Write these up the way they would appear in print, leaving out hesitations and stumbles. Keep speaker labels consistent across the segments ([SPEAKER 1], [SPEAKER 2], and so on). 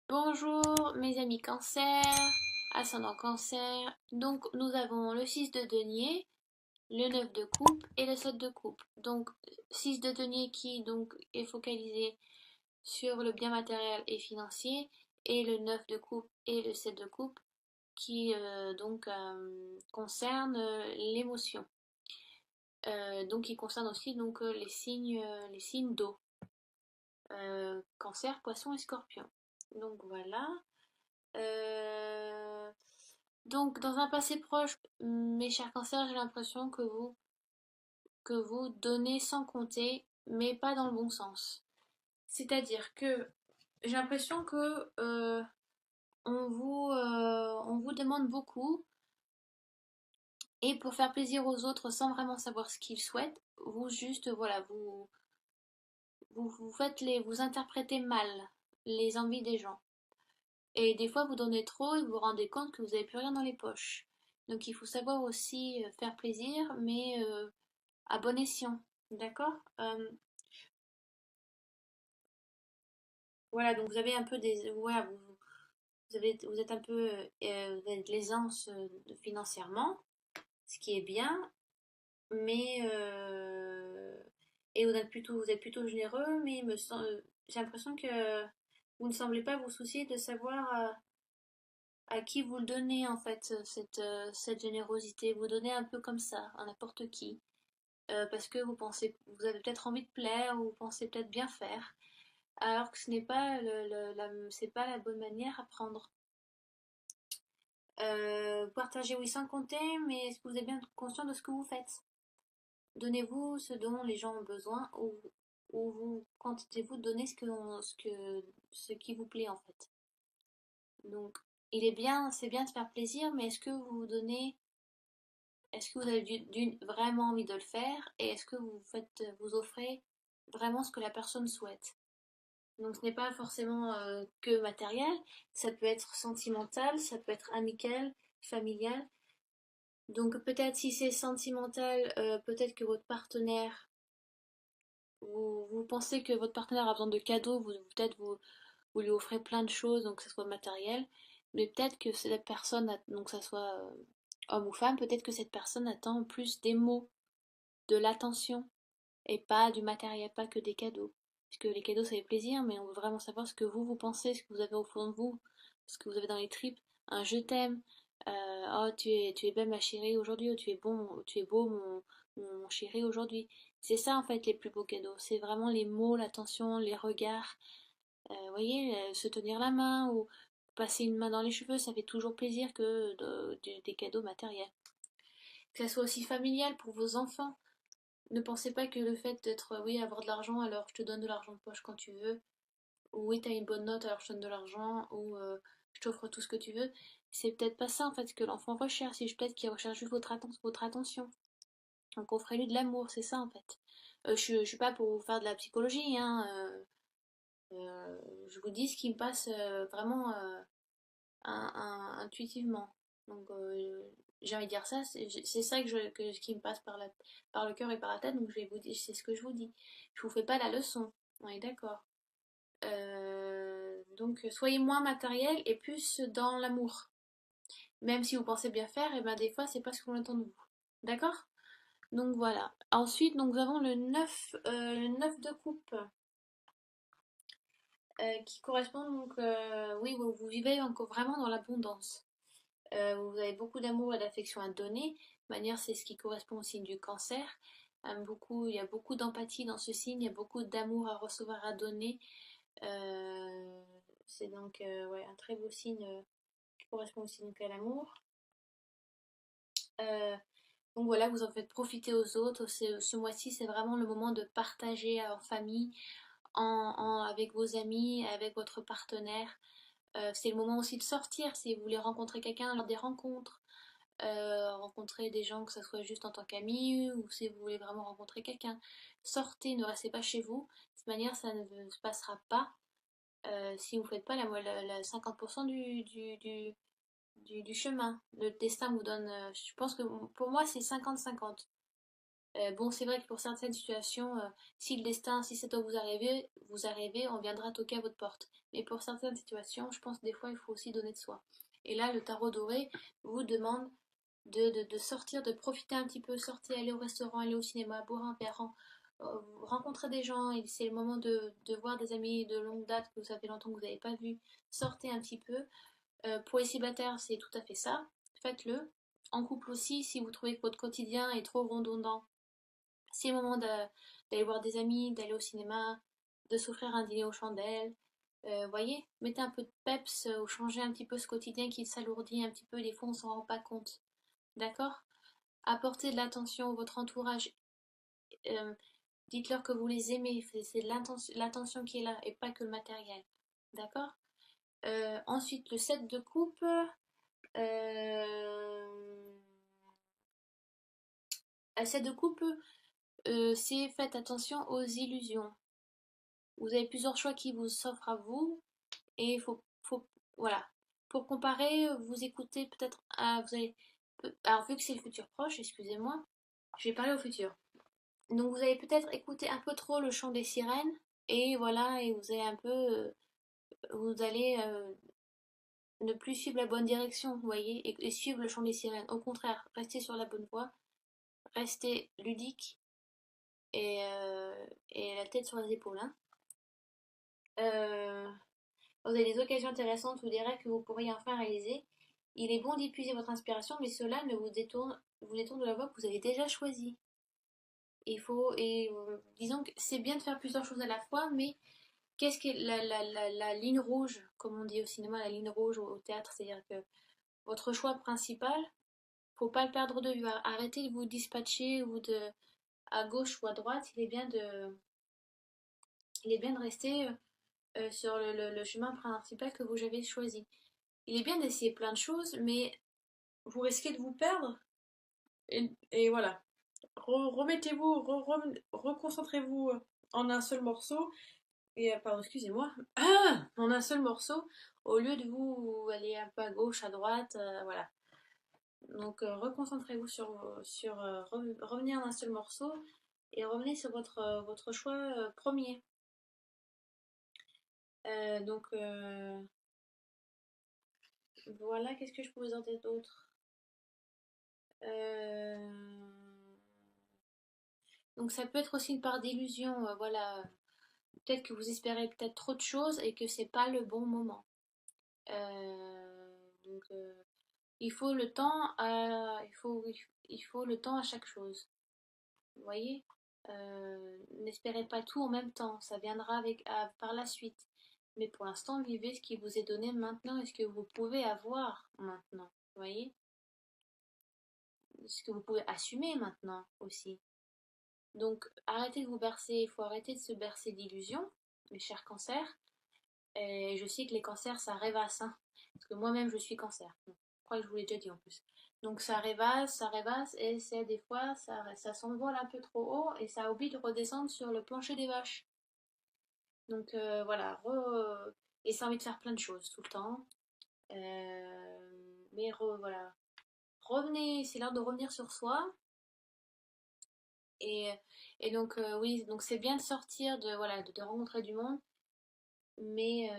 [SPEAKER 1] Bonjour mes amis cancer, ascendant cancer. Donc nous avons le 6 de denier, le 9 de coupe et le 7 de coupe. Donc 6 de denier qui donc est focalisé sur le bien matériel et financier et le 9 de coupe et le 7 de coupe qui concerne l'émotion. Donc qui concerne aussi donc les signes d'eau. Cancer, poisson et scorpion. Donc voilà. Euh, donc, dans un passé proche, mes chers cancers, j'ai l'impression que vous donnez sans compter, mais pas dans le bon sens. C'est-à-dire que j'ai l'impression que on vous demande beaucoup, et pour faire plaisir aux autres sans vraiment savoir ce qu'ils souhaitent, vous juste, voilà, vous interprétez mal les envies des gens. Et des fois, vous donnez trop et vous vous rendez compte que vous n'avez plus rien dans les poches. Donc il faut savoir aussi faire plaisir, mais à bon escient. D'accord. Voilà, donc vous avez un peu des. Voilà, vous êtes un peu. Vous avez de l'aisance financièrement, ce qui est bien, mais. Et vous êtes plutôt généreux, mais j'ai l'impression que vous ne semblez pas vous soucier de savoir à qui vous le donnez en fait, cette générosité. Vous donnez un peu comme ça, à n'importe qui. Parce que vous avez peut-être envie de plaire ou vous pensez peut-être bien faire, alors que ce n'est pas c'est pas la bonne manière à prendre. Partagez oui sans compter, mais est-ce que vous êtes bien conscient de ce que vous faites? Donnez-vous ce dont les gens ont besoin, ou vous contentez-vous de donner ce qui vous plaît en fait. Donc, c'est bien de faire plaisir, mais est-ce que vous avez vraiment envie de le faire, et est-ce que vous offrez vraiment ce que la personne souhaite? Donc ce n'est pas forcément que matériel, ça peut être sentimental, ça peut être amical, familial. Donc peut-être si c'est sentimental, peut-être que votre partenaire, vous pensez que votre partenaire a besoin de cadeaux, vous lui offrez plein de choses, donc que ce soit matériel, mais peut-être que cette personne, donc que ça soit homme ou femme, peut-être que cette personne attend plus des mots, de l'attention, et pas du matériel, pas que des cadeaux. Parce que les cadeaux, ça fait plaisir, mais on veut vraiment savoir ce que vous pensez, ce que vous avez au fond de vous, ce que vous avez dans les tripes. Un je t'aime, oh tu es belle ma chérie aujourd'hui, oh tu es beau mon chéri aujourd'hui. C'est ça en fait les plus beaux cadeaux. C'est vraiment les mots, l'attention, les regards. Vous voyez, se tenir la main ou passer une main dans les cheveux, ça fait toujours plaisir que des cadeaux matériels. Que ça soit aussi familial pour vos enfants. Ne pensez pas que le fait d'être, oui, avoir de l'argent, alors je te donne de l'argent de poche quand tu veux, ou oui, t'as une bonne note, alors je te donne de l'argent, ou je t'offre tout ce que tu veux. C'est peut-être pas ça en fait que l'enfant recherche, c'est peut-être qu'il recherche juste votre attention. Donc offrez-lui de l'amour, c'est ça en fait. Je suis pas pour vous faire de la psychologie, hein. Je vous dis ce qui me passe vraiment intuitivement. Donc j'ai envie de dire ça, c'est ça qui me passe par le cœur et par la tête, donc je vais vous dire, c'est ce que je vous dis. Je vous fais pas la leçon, on est d'accord. Donc soyez moins matériel et plus dans l'amour. Même si vous pensez bien faire, et ben des fois c'est pas ce qu'on attend de vous. D'accord? Donc voilà. Ensuite, donc, nous avons le 9 de coupe, qui correspond donc, oui, vous vivez encore vraiment dans l'abondance. Vous avez beaucoup d'amour et d'affection à donner. De manière, c'est ce qui correspond au signe du cancer. Il y a beaucoup d'empathie dans ce signe, il y a beaucoup d'amour à recevoir, à donner. C'est donc ouais, un très beau signe qui correspond aussi donc à l'amour. Euh, donc voilà, vous en faites profiter aux autres. Ce mois-ci, c'est vraiment le moment de partager en famille, avec vos amis, avec votre partenaire. C'est le moment aussi de sortir si vous voulez rencontrer quelqu'un lors des rencontres. Rencontrer des gens, que ce soit juste en tant qu'ami ou si vous voulez vraiment rencontrer quelqu'un. Sortez, ne restez pas chez vous. De toute manière, ça ne se passera pas si vous ne faites pas la 50% du chemin. Le destin vous donne, je pense que pour moi, c'est 50-50. Bon, c'est vrai que pour certaines situations, si le destin, si ça doit vous arriver, on viendra toquer à votre porte. Mais pour certaines situations, je pense que des fois, il faut aussi donner de soi. Et là, le tarot doré vous demande de sortir, de profiter un petit peu, sortir, aller au restaurant, aller au cinéma, boire un verre, rencontrer des gens. Et c'est le moment de voir des amis de longue date que ça fait longtemps que vous n'avez pas vu. Sortez un petit peu. Pour les célibataires, c'est tout à fait ça. Faites-le. En couple aussi, si vous trouvez que votre quotidien est trop redondant, c'est le moment d'aller voir des amis, d'aller au cinéma, de s'offrir un dîner aux chandelles. Voyez, mettez un peu de peps, ou changez un petit peu ce quotidien qui s'alourdit un petit peu, des fois on s'en rend pas compte. D'accord? Apportez de l'attention à votre entourage. Euh, Dites-leur que vous les aimez, c'est l'attention qui est là et pas que le matériel. D'accord? Ensuite, le set de coupe. Le set de coupe, c'est faites attention aux illusions. Vous avez plusieurs choix qui vous s'offrent à vous et voilà. Pour comparer, vous écoutez peut-être, alors vu que c'est le futur proche, excusez-moi, je vais parler au futur. Donc vous allez peut-être écouter un peu trop le chant des sirènes et voilà, et vous allez vous allez ne plus suivre la bonne direction, vous voyez, et suivre le chant des sirènes. Au contraire, restez sur la bonne voie, restez ludique et la tête sur les épaules, hein. Euh, Vous avez des occasions intéressantes ou des rêves que vous pourriez enfin réaliser. Il est bon d'épuiser votre inspiration, mais cela ne vous détourne de la voie que vous avez déjà choisie. Disons que c'est bien de faire plusieurs choses à la fois, mais qu'est-ce que la ligne rouge, comme on dit au cinéma, la ligne rouge au théâtre, c'est-à-dire que votre choix principal, faut pas le perdre de vue. Arrêtez de vous dispatcher ou de à gauche ou à droite. Il est bien de rester sur le chemin principal que vous avez choisi. Il est bien d'essayer plein de choses, mais vous risquez de vous perdre. Et voilà. Remettez-vous, reconcentrez-vous en un seul morceau. Et pardon, excusez-moi. En un seul morceau, au lieu de vous aller un peu à gauche, à droite, voilà. Donc reconcentrez-vous revenez en un seul morceau et revenez sur votre choix premier. Donc voilà, qu'est-ce que je peux vous en dire d'autre? Euh, Donc ça peut être aussi une part d'illusion, voilà. Peut-être que vous espérez peut-être trop de choses et que c'est pas le bon moment. Donc il faut le temps il faut le temps à chaque chose. Vous voyez? N'espérez pas tout en même temps, ça viendra par la suite. Mais pour l'instant, vivez ce qui vous est donné maintenant et ce que vous pouvez avoir maintenant. Vous voyez? Ce que vous pouvez assumer maintenant aussi. Donc arrêtez de vous bercer, il faut arrêter de se bercer d'illusions, mes chers cancers. Et je sais que les cancers, ça rêvasse, hein, parce que moi-même, je suis cancer. Je crois que je vous l'ai déjà dit en plus. Donc ça rêvasse, et c'est des fois, ça s'envole un peu trop haut, et ça oublie de redescendre sur le plancher des vaches. Donc voilà, et ça a envie de faire plein de choses tout le temps. Voilà. Revenez, c'est l'heure de revenir sur soi. Et, et donc oui, donc c'est bien de sortir, voilà, de rencontrer du monde, mais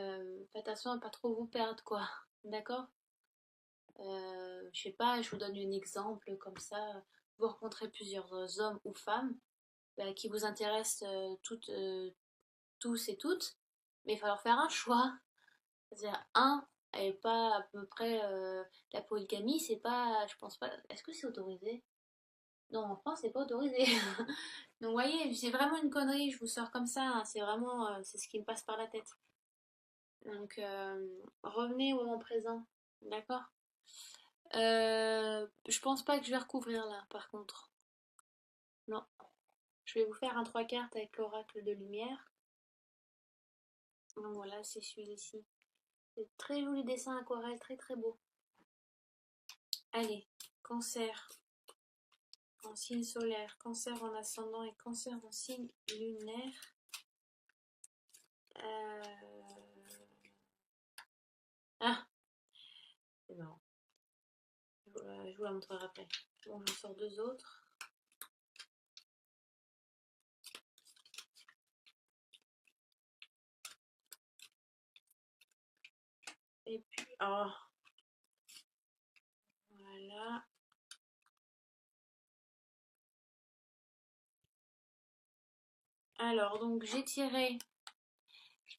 [SPEAKER 1] faites attention à pas trop vous perdre, quoi. D'accord? Je sais pas, je vous donne un exemple comme ça. Vous rencontrez plusieurs hommes ou femmes qui vous intéressent tous et toutes, mais il va falloir faire un choix. C'est-à-dire un et pas à peu près la polygamie, c'est pas, je pense pas. Est-ce que c'est autorisé? Non, en France, c'est pas autorisé. Donc, vous voyez, c'est vraiment une connerie, je vous sors comme ça, hein, c'est vraiment, c'est ce qui me passe par la tête. Donc, revenez au moment présent, d'accord? Je pense pas que je vais recouvrir là, par contre. Non. Je vais vous faire un trois cartes avec l'oracle de lumière. Donc voilà, c'est celui-ci. C'est très joli dessin aquarelle, très très beau. Allez, cancer en signe solaire, cancer en ascendant et cancer en signe lunaire. Euh... Ah, c'est marrant. Je vous la montrerai après. Bon, j'en sors deux autres. Et puis, oh, voilà. Alors, donc j'ai tiré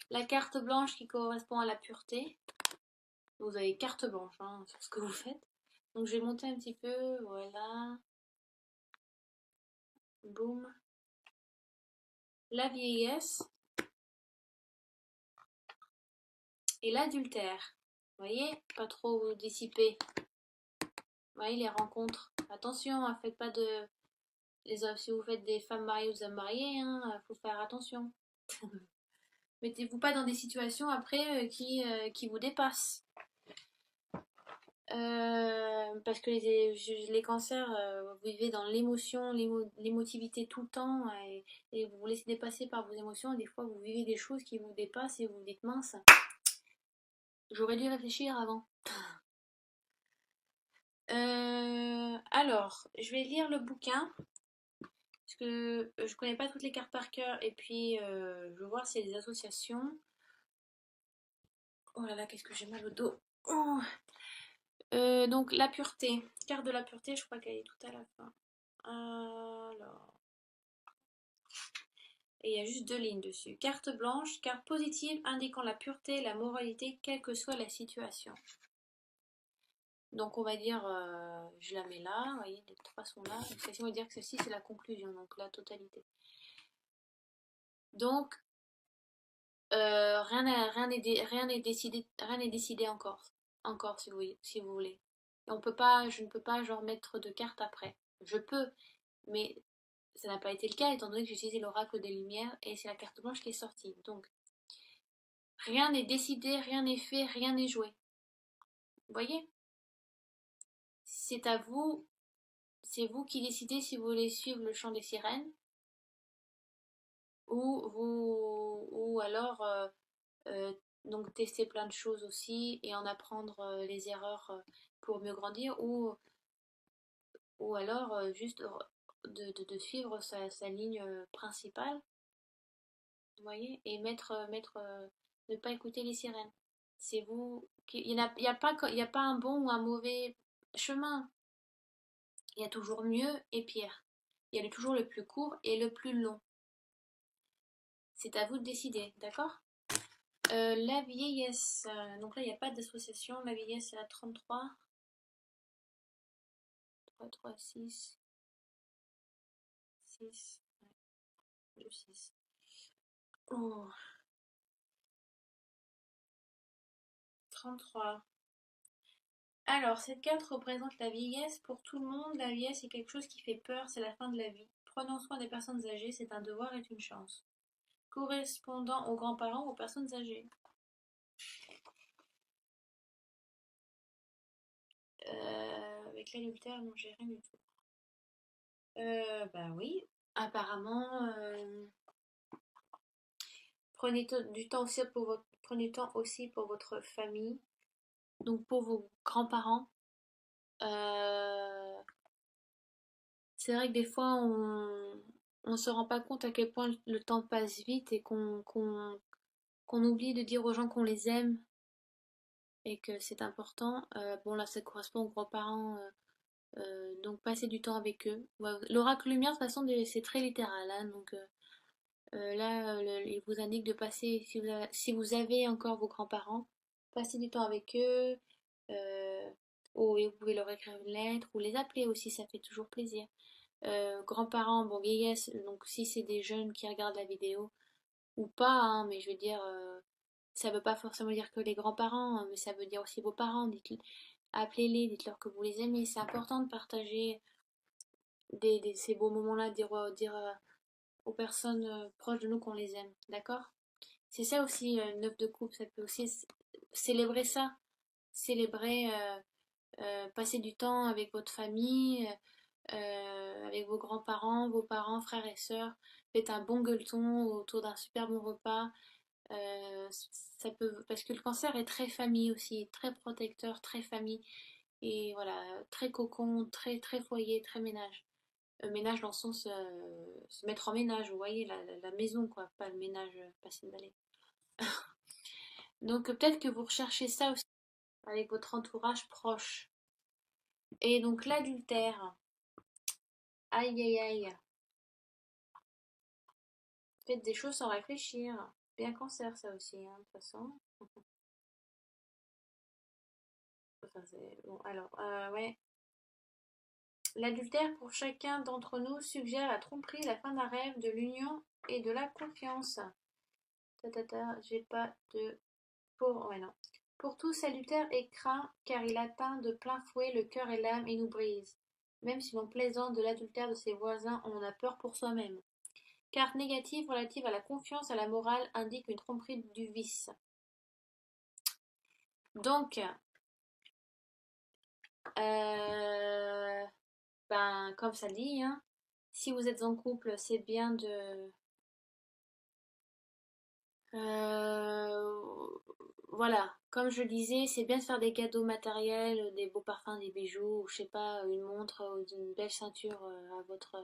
[SPEAKER 1] la carte blanche qui correspond à la pureté. Vous avez carte blanche hein, sur ce que vous faites. Donc je vais monter un petit peu, voilà. Boum. La vieillesse et l'adultère. Vous voyez, pas trop vous dissiper. Vous voyez les rencontres. Attention, hein, faites pas de. Si vous faites des femmes mariées ou des hommes mariés, hein, faut faire attention. Mettez-vous pas dans des situations après qui vous dépassent. Parce que les cancers, vous vivez dans l'émotion, l'émotivité tout le temps et vous vous laissez dépasser par vos émotions. Et des fois, vous vivez des choses qui vous dépassent et vous vous dites mince, j'aurais dû réfléchir avant. Alors, je vais lire le bouquin parce que je connais pas toutes les cartes par cœur et puis je vais voir s'il y a des associations. Oh là là, qu'est-ce que j'ai mal au dos. Oh. Donc la pureté, carte de la pureté, je crois qu'elle est tout à la fin. Alors, et il y a juste deux lignes dessus. Carte blanche, carte positive indiquant la pureté, la moralité, quelle que soit la situation. Donc on va dire, je la mets là, vous voyez, les trois sont là. Donc celle-ci, on va dire que celle-ci c'est la conclusion, donc la totalité. Donc rien n'est décidé encore si vous voulez. Et je ne peux pas genre mettre de carte après. Je peux, mais ça n'a pas été le cas étant donné que j'ai utilisé l'oracle des Lumières et c'est la carte blanche qui est sortie. Donc rien n'est décidé, rien n'est fait, rien n'est joué. Vous voyez? C'est à vous, c'est vous qui décidez si vous voulez suivre le chant des sirènes ou alors euh, donc tester plein de choses aussi et en apprendre les erreurs pour mieux grandir ou alors juste de suivre sa ligne principale, vous voyez, et ne pas écouter les sirènes. C'est vous qui, il y a pas un bon ou un mauvais chemin. Il y a toujours mieux et pire. Il y a toujours le plus court et le plus long. C'est à vous de décider, d'accord? La vieillesse. Donc là, il n'y a pas d'association. La vieillesse, c'est à 33. 3, 3, 6. 6. Ouais, 2, 6. Oh, 33. Alors, cette carte représente la vieillesse. Pour tout le monde, la vieillesse est quelque chose qui fait peur, c'est la fin de la vie. Prenons soin des personnes âgées, c'est un devoir et une chance. Correspondant aux grands-parents ou aux personnes âgées. Avec l'adultère, non, j'ai rien du tout. Bah oui, apparemment, prenez du temps aussi pour votre famille, donc pour vos grands-parents. Euh, c'est vrai que des fois, on se rend pas compte à quel point le temps passe vite et qu'on oublie de dire aux gens qu'on les aime et que c'est important. Bon, là, ça correspond aux grands-parents, donc passez du temps avec eux. Ouais, l'oracle lumière, de toute façon, c'est très littéral, hein, donc là, il vous indique de passer, si vous avez encore vos grands-parents, passez du temps avec eux, ou et vous pouvez leur écrire une lettre, ou les appeler aussi, ça fait toujours plaisir. Grands-parents, bon, vieillesse, donc si c'est des jeunes qui regardent la vidéo, ou pas, hein, mais je veux dire, ça veut pas forcément dire que les grands-parents, hein, mais ça veut dire aussi vos parents, appelez-les, dites-leur que vous les aimez, c'est important de partager ces beaux moments-là, dire aux personnes proches de nous qu'on les aime, d'accord? C'est ça aussi, une œuvre de couple, ça peut aussi célébrer ça, célébrer, passer du temps avec votre famille, avec vos grands-parents, vos parents, frères et sœurs, faites un bon gueuleton autour d'un super bon repas, ça peut, parce que le cancer est très famille aussi, très protecteur, très famille, et voilà, très cocon, très foyer, très ménage. Ménage dans le sens se mettre en ménage, vous voyez, la maison, quoi, pas le ménage, passer une balai. Donc peut-être que vous recherchez ça aussi. avec votre entourage proche. Et donc l'adultère, aïe aïe aïe, faites des choses sans réfléchir. Bien cancer ça aussi, hein, de toute façon. Enfin, bon, alors, ouais. L'adultère pour chacun d'entre nous suggère la tromperie, la fin d'un rêve, de l'union et de la confiance. J'ai pas de... Pour... Ouais, non. Pour tous, salutaire est craint, car il atteint de plein fouet le cœur et l'âme et nous brise. Même si l'on plaisante de l'adultère de ses voisins, on a peur pour soi-même. Carte négative relative à la confiance, à la morale, indique une tromperie du vice. Donc, ben, comme ça dit, hein, si vous êtes en couple, c'est bien de... voilà, comme je disais, c'est bien de faire des cadeaux matériels, des beaux parfums, des bijoux, ou je sais pas, une montre ou une belle ceinture à votre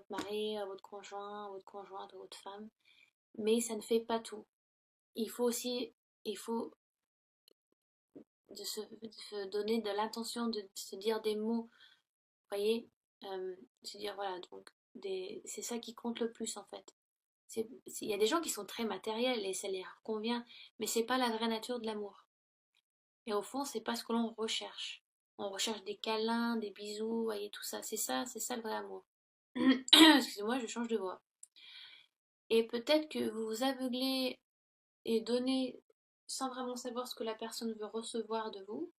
[SPEAKER 1] mari, à votre conjoint, à votre conjointe, à votre femme. Mais ça ne fait pas tout. Il faut aussi, il faut de se donner de l'intention, de se dire des mots, vous voyez, se dire voilà, donc c'est ça qui compte le plus en fait. Il y a des gens qui sont très matériels et ça leur convient, mais c'est pas la vraie nature de l'amour. Et au fond, c'est pas ce que l'on recherche. On recherche des câlins, des bisous, vous voyez, tout ça. C'est ça le vrai amour. Excusez-moi, je change de voix. Et peut-être que vous vous aveuglez et donnez sans vraiment savoir ce que la personne veut recevoir de vous,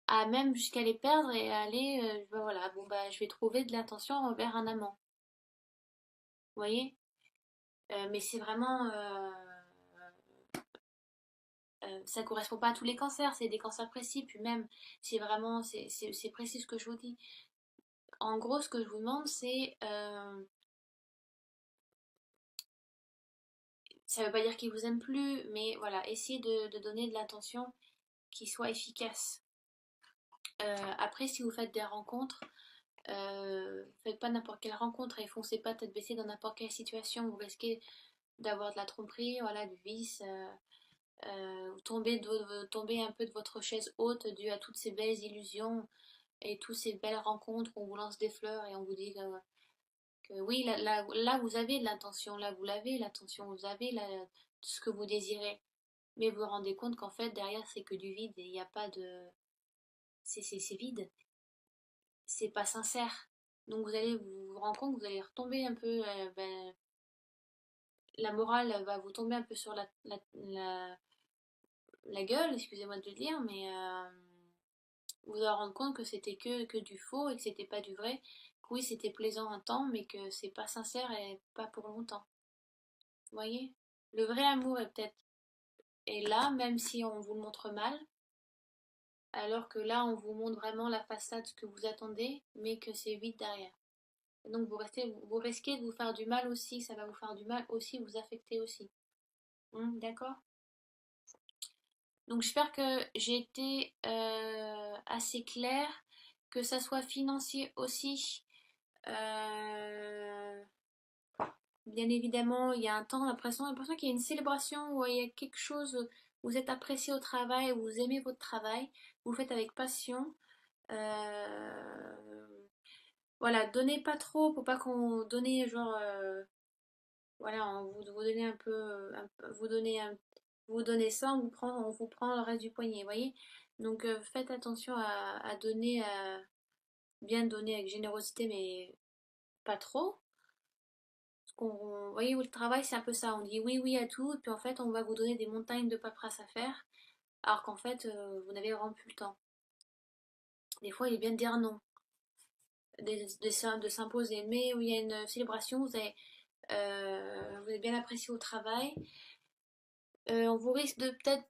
[SPEAKER 1] à même jusqu'à les perdre et à aller, ben voilà, bon bah je vais trouver de l'attention envers un amant. Vous voyez? Mais c'est vraiment, ça correspond pas à tous les cancers, c'est des cancers précis, puis même, c'est vraiment, c'est précis ce que je vous dis. En gros, ce que je vous demande, c'est, ça veut pas dire qu'il vous aime plus, mais voilà, essayez de donner de l'attention qui soit efficace. Après, si vous faites des rencontres, faites pas n'importe quelle rencontre et foncez pas tête baissée dans n'importe quelle situation. Vous risquez d'avoir de la tromperie, voilà, du vice, vous tombez un peu de votre chaise haute dû à toutes ces belles illusions et toutes ces belles rencontres où on vous lance des fleurs et on vous dit que oui, là, vous avez de l'intention, là vous l'avez, l'attention, vous avez ce que vous désirez. Mais vous vous rendez compte qu'en fait, derrière, c'est que du vide et il n'y a pas de... C'est vide, c'est pas sincère. Donc vous allez vous rendre compte que vous allez retomber un peu... ben, la morale va vous tomber un peu sur la gueule, excusez-moi de le dire, mais vous allez rendre compte que c'était que du faux et que c'était pas du vrai. Que oui, c'était plaisant un temps, mais que c'est pas sincère et pas pour longtemps. Vous voyez? Le vrai amour est peut-être est là, même si on vous le montre mal, alors que là, on vous montre vraiment la façade, ce que vous attendez, mais que c'est vide derrière. Et donc vous risquez de vous faire du mal aussi, ça va vous faire du mal aussi, vous affecter aussi. D'accord? Donc j'espère que j'ai été assez claire, que ça soit financier aussi. Euh, Bien évidemment, il y a un temps, l'impression qu'il y a une célébration où il y a quelque chose, vous êtes apprécié au travail, vous aimez votre travail, vous le faites avec passion. Euh, voilà, donnez pas trop, pour pas qu'on donne genre, voilà, vous donnez un peu, vous donnez ça, on vous prend le reste du poignet, vous voyez. Donc faites attention à donner, bien donner avec générosité, mais pas trop. Vous voyez, le travail, c'est un peu ça. On dit oui, oui à tout, et puis en fait, on va vous donner des montagnes de paperasse à faire, alors qu'en fait, vous n'avez vraiment plus le temps. Des fois, il est bien de dire non, de s'imposer. Mais où il y a une célébration, vous êtes bien apprécié au travail. On vous risque de peut-être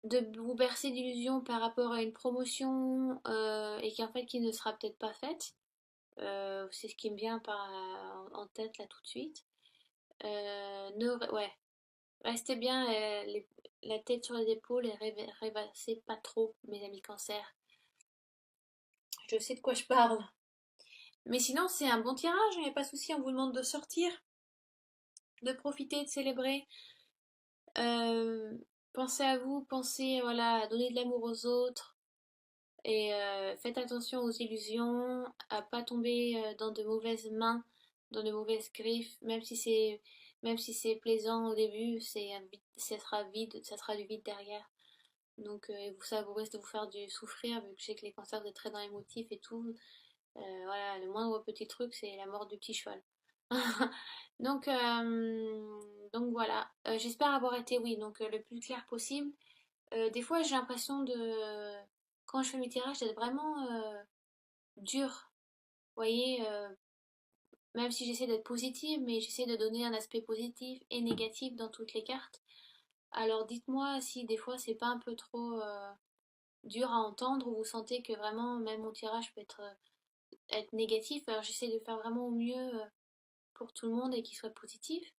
[SPEAKER 1] de vous bercer d'illusions par rapport à une promotion et qui en fait qui ne sera peut-être pas faite. C'est ce qui me vient en tête là tout de suite. Ouais, restez bien la tête sur les épaules et rêvassez pas trop, mes amis cancer. Je sais de quoi je parle. Mais sinon, c'est un bon tirage, il n'y a pas de souci, on vous demande de sortir, de profiter, de célébrer. Euh, Pensez à vous, pensez voilà, à donner de l'amour aux autres et faites attention aux illusions, à pas tomber dans de mauvaises mains, dans de mauvaises griffes, même si c'est plaisant au début, ça sera du vide derrière. Donc ça vous risque de vous faire du souffrir vu que je sais que les cancers vous êtes très dans l'émotif et tout. Voilà, le moindre petit truc, c'est la mort du petit cheval. Donc, donc voilà. J'espère avoir été, oui, donc le plus clair possible. Des fois, j'ai l'impression quand je fais mes tirages, d'être vraiment dure. Vous voyez, même si j'essaie d'être positive, mais j'essaie de donner un aspect positif et négatif dans toutes les cartes. Alors dites-moi si des fois c'est pas un peu trop dur à entendre ou vous sentez que vraiment même mon tirage peut être négatif. Alors j'essaie de faire vraiment au mieux pour tout le monde et qu'il soit positif.